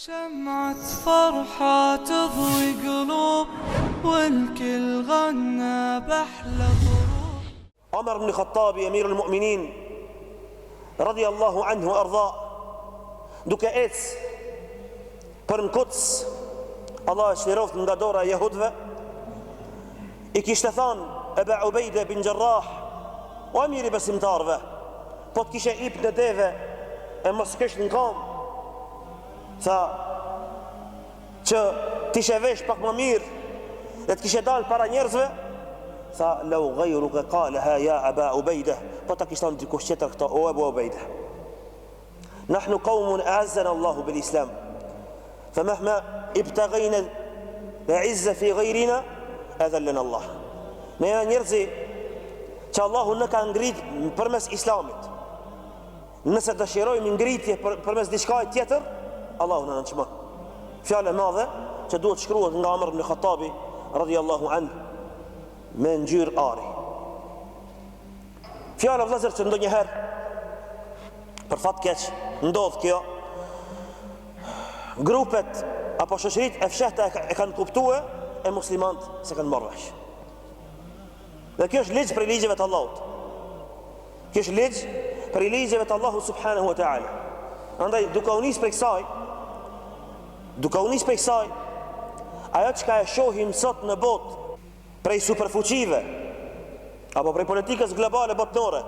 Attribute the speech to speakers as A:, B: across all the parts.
A: شمعة فرحة تضوي قلوب والكل غنى بأحلى ظروف.
B: عمر بن الخطاب أمير المؤمنين رضي الله عنه وأرضاه duke për në Kuds, Allah e shliroft nga dora e jehudve, I kishte thanë Eba Ubejde bin Gjerrah, o emiri besimtarve, po të kishe ip në deve e mos kesh në kam, tha që t'ishe vesh pak më mirë dhe t'kishe dalë para njerëzve, tha lau gajru ke kaleha ja Eba Ubejde, po ta kishtan dikush qëtër këta, o Eba Ubejde, nahnu qawmun a'azzana Allahu bil Islam, فمهما ابتغينا العزة في غيرنا أذلنا الله. Ne janë njerëzi që Allahu në ka ngrit përmes Islamit. Nëse dëshirojmë ngritje përmes diçka tjetër, Allahu na nënçmon. Fjalë e madhe që duhet shkruhet nga Omar ibn Khattabi radhiyallahu anhu me ngjyrë ari. Fjala vëllazër që ndonjëherë për fat keq ndodh kjo, grupet apo shoqërit e fshehta e kanë kuptuar e muslimanët se kanë marrë vesh. Dhe kjo është ligj për ligjeve të Allahut. Kjo është ligj për ligjeve të Allahut subhanahu wa taala. Andaj duke u nis prej kësaj, ajo që e shohim sot në botë prej superfuqive apo prej politikës globale botnore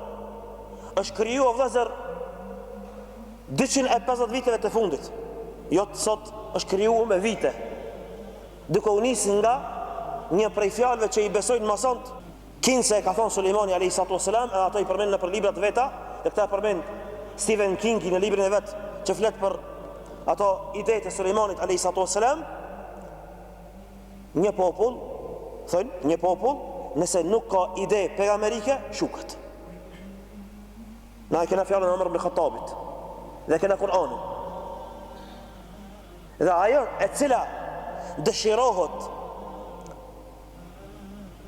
B: është krijuar vëllazër 250 viteve të fundit. Jo të sot është krijuar me vite. Duke u nis nga një prej fjalëve që I besojnë masont, kinse e ka thonë Sulejmani alayhi salatu wasalam, e ato I përmend në për librat veta, dhe këta e përmend Stephen King në librin e vet që flet për ato idetë e Sulejmanit alayhi salatu wasalam. Një popull, nëse nuk ka ide pejgamberike, shuket. Na e kena fjalën e Omar ibn Khattabit dhe kena Kur'anin. Dhe ajo e cila dëshirohet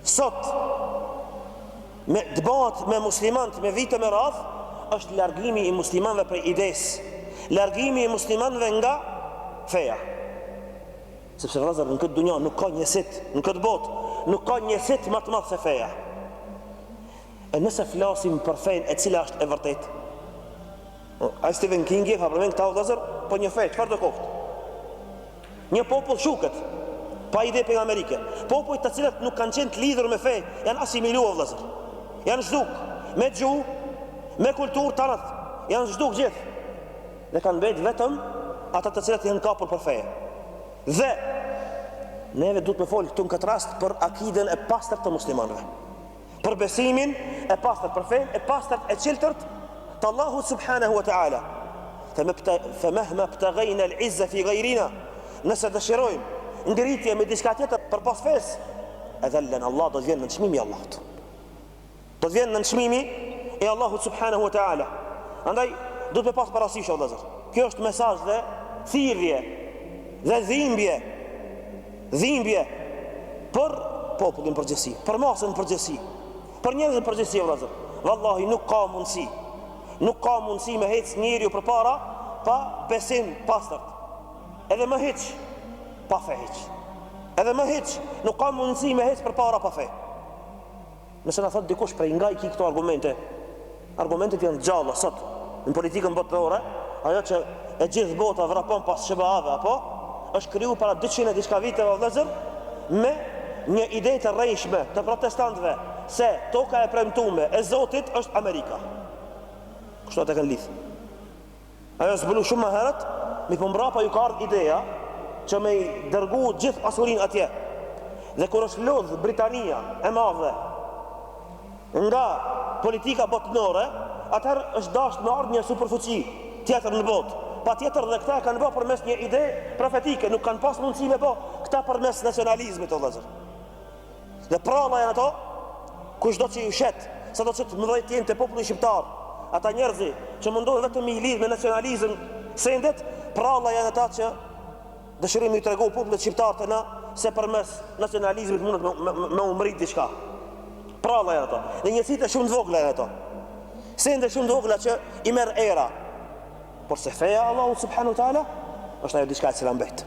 B: sot me dëbat me muslimanët me vite me radh është largimi I muslimanëve prej idesë, largimi I muslimanëve nga feja. Sepse vëllazër në këtë dunjë nuk ka njësit, në këtë botë nuk ka njësit më të madh se feja. E nëse flasim për fejnë e cila është e vërtetë, ai Stephen King ka përmend këta vëllazër, po një fe çfarë do kohët? Një popull shuket pa ide pejgamberike. Popujt të cilët nuk kanë qenë të lidhur me fe janë asimiluar vëllazër. Janë zhduk me gjuhë, me kulturë të rreth. Janë zhduk gjithë. Dhe kanë mbet vetëm ata të cilët janë kapur për fe. Dhe neve duhet të folë këtu në këtë rast për akiden e pastërt të muslimanëve. Për besimin e pastërt, për fenë e pastërt e qiltërt të Allahut subhanahu wa ta'ala. Famahma ibtaghayna al-'izza fi ghayrina, nëse dëshirojmë ngritje me diçka tjetër për pas fesë, edhellen Allah do të vjen në çmimi I Allahut. Do të vjen në çmimi I Allahut subhanahu wa taala. Andaj duhet të pas parasysh vëllazër. Kjo është mesazh dhe thirrje dhe dhimbje për popullin përgjithësi, për masën përgjithësi, për njerëzën përgjithësi vëllazër. Wallahi nuk ka mundësi me hec njeriu përpara pa besim pastërt. Edhe më hiç pa fe hiç. Edhe më hiç nuk ka mundësi me hiç përpara pa fe. Nëse na thot dikush prej nga I ki këto argumentet janë gjalla sot në politikën botërore, ajo që e gjithë bota vrapon pas shëbave apo është krijuar para 200 e diçka viteve vëllazër me një ide të rrejshme të protestantëve se toka e premtuar e Zotit është Amerika. Kështu ata kanë lidh. Ajo zbulu shumë më herët. Mi përmbrapa ju ka ardhur ideja që me I dërgu gjithë pasurinë atje. Dhe kur është lodh Britania e madhe nga politika botnore, atëherë është dashur me ardhë një superfuqi tjetër në botë. Patjetër dhe këta kanë bërë përmes një ide profetike, nuk kanë pas mundësi me bë këta përmes nacionalizmit o vëllazër. Dhe pralla janë ato, kushdo që ju shet, sado që të mëdhej të jenë të populli shqiptar, ata njerëzi që mundohen vetëm me I lidh me nacionalizëm sendet, pralla janë ata që dëshirojmë I tregu popullit shqiptar të na se përmes nacionalizmit mundet me umrit diçka. Pralla janë ato. Dhe njësitë shumë të vogla janë ato. Sende shumë të vogla që I merr era. Por se feja Allahu subhanahu wa taala është ajo diçka e cila mbet.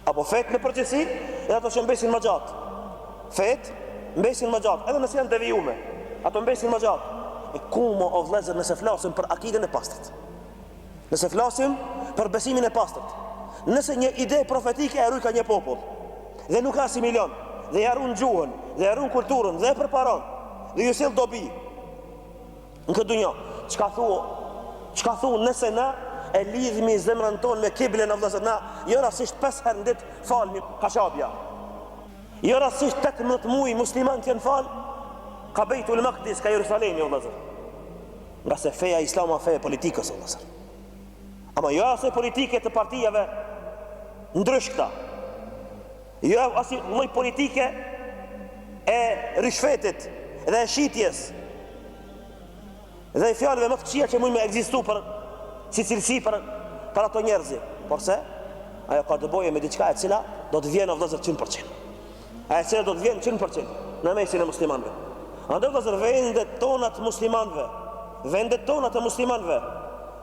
B: Apo fetë në përgjithësi, edhe ato që mbesin më gjatë. Fetë mbesin më gjatë, edhe nëse janë devijume, ato mbesin më gjatë. E ku mo o vëllezër nëse flasim për akiden e pastërt, nëse flasim për besimin e pastërt, nëse një ide profetike e rujka një popull dhe nuk asimilon, dhe jarun gjuhën, dhe jarun kulturën, dhe e përparon, dhe ju sill dobi në këtë dunjë, çka thu nëse na e lidhmi zemrën tonë me kiblën e vëllezër, na jo rastisht 5 herë në ditë falmi kashabja, jo rastisht 18 muaj musliman që janë fal ka Bejtul Maqdis, ka Jerusalemi, vëllezër. Nga se feja islama feja politikës, vëllezër. Ama jo asë politike të partijave ndryshkta, jo asë lloj politike e rishfetit dhe e shitjes dhe e fjalëve më të këqija që mund me ekzistu për si cilësi për ato njerëzi. Por se ajo ka të bëjë me diçka e cila do të vjen vëllezër 100%. Ajo cila do të vjen 100% në mesin e muslimanëve. Andaj vëllezër, vendet tona të muslimanëve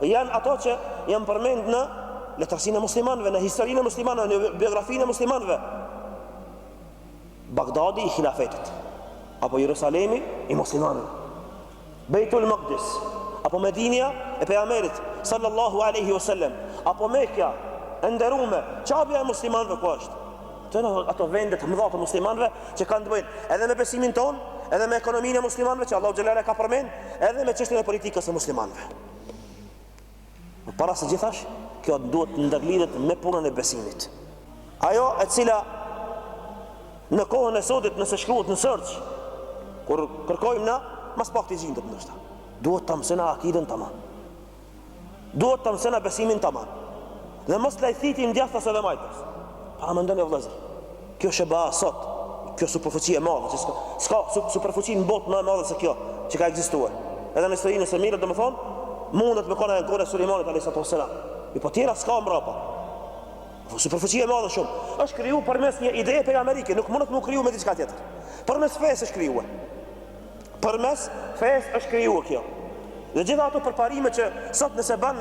B: janë ato që janë përmend në letërsinë e muslimanëve, në historinë e muslimanëve, në biografinë e muslimanëve. Bagdadi i khilafetit, apo Jerusalemi i muslimanëve, Bejtul Maqdis, apo Medinja e pejgamberit sallallahu alaihi wasallam, apo Mekja e nderuame, çabia e muslimanëve ku është? Të në ato vendet mëdha të muslimanëve që kanë të bëjnë edhe me besimin ton, edhe me ekonominë e muslimanëve që Allahu xhallahu ka përmend, edhe me çështjen e politikës së muslimanëve. Para së gjithash, kjo duhet të ndërlidhet me punën e besimit. Ajo e cila në kohën e sotit nëse shkruhet në search, kur kërkojmë na, mas pak të gjendet ndoshta. Duhet ta mësojna akiden tamam. Duhet ta mësojna besimin tamam. Dhe mos lajthiti ndjathtas edhe majtas. Pa mendoni vëllezër, kjo sheba sot, kjo superfuqi e madhe, s'ka superfuqi në botë më e madhe se kjo që ka ekzistuar. Edhe në historinë e mirë, domethënë, mundet me kohën e kohën e Sulejmanit alayhis salam. Po tjera s'ka mbrapa. Superfuqi e madhe shumë. Është kriju përmes një ide pejgamberike, nuk mundet më kriju me diçka tjetër. Përmes fesë është krijuar. Përmes fesë është krijuar kjo. Dhe gjitha ato përparime që sot nëse bën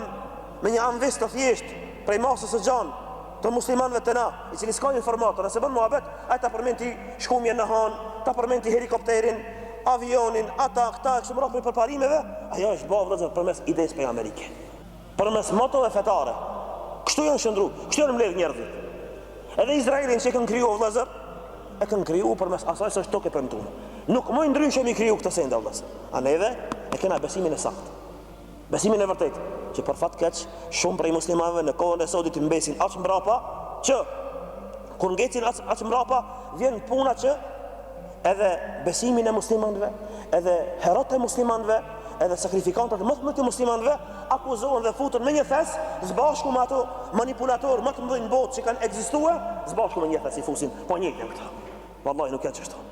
B: me një anvis të thjesht prej masës së gjanë të muslimanëve të na, i cili s'ka informator, nëse bën muhabet, ai ta përmend ti shkumjen në han, ta përmend ti helikopterin, avionin, këta kështu më radh përparimeve, ajo është bërë vëllezër përmes idesë pejgamberike. Përmes motove fetare. Kështu janë shndru, kështu janë mbledh njerëzit. Edhe Izraelin që kanë krijuar vëllezër, e kanë krijuar përmes asaj se është tokë e premtuar. Nuk më ndryshe mi kriju këtë sende vëllezër. A neve e kena besimin e saktë. Besimin e vërtetë, që për fat keq shumë prej muslimanëve në kohën e sotit mbesin aq mbrapa që kur ngjecin aq mbrapa vjen puna që edhe besimin e muslimanëve, edhe herot e muslimanëve, edhe sakrifikantët më të muslimanëve akuzohen dhe futen me një thes, zbashku me ato manipulatorë më të mëdhenj në botë që kanë ekzistuar, zbashku me një thes i fusin, po njëjtë këta. Wallahi nuk janë çështë.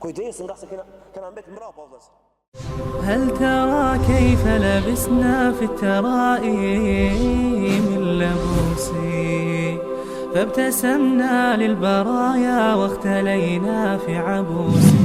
B: Kujdes nga se kena mbet mbrapa vëllezër.
A: هل ترى كيف لبسنا في الترائيم اللبوس فابتسمنا للبرايا واختلينا في عبوس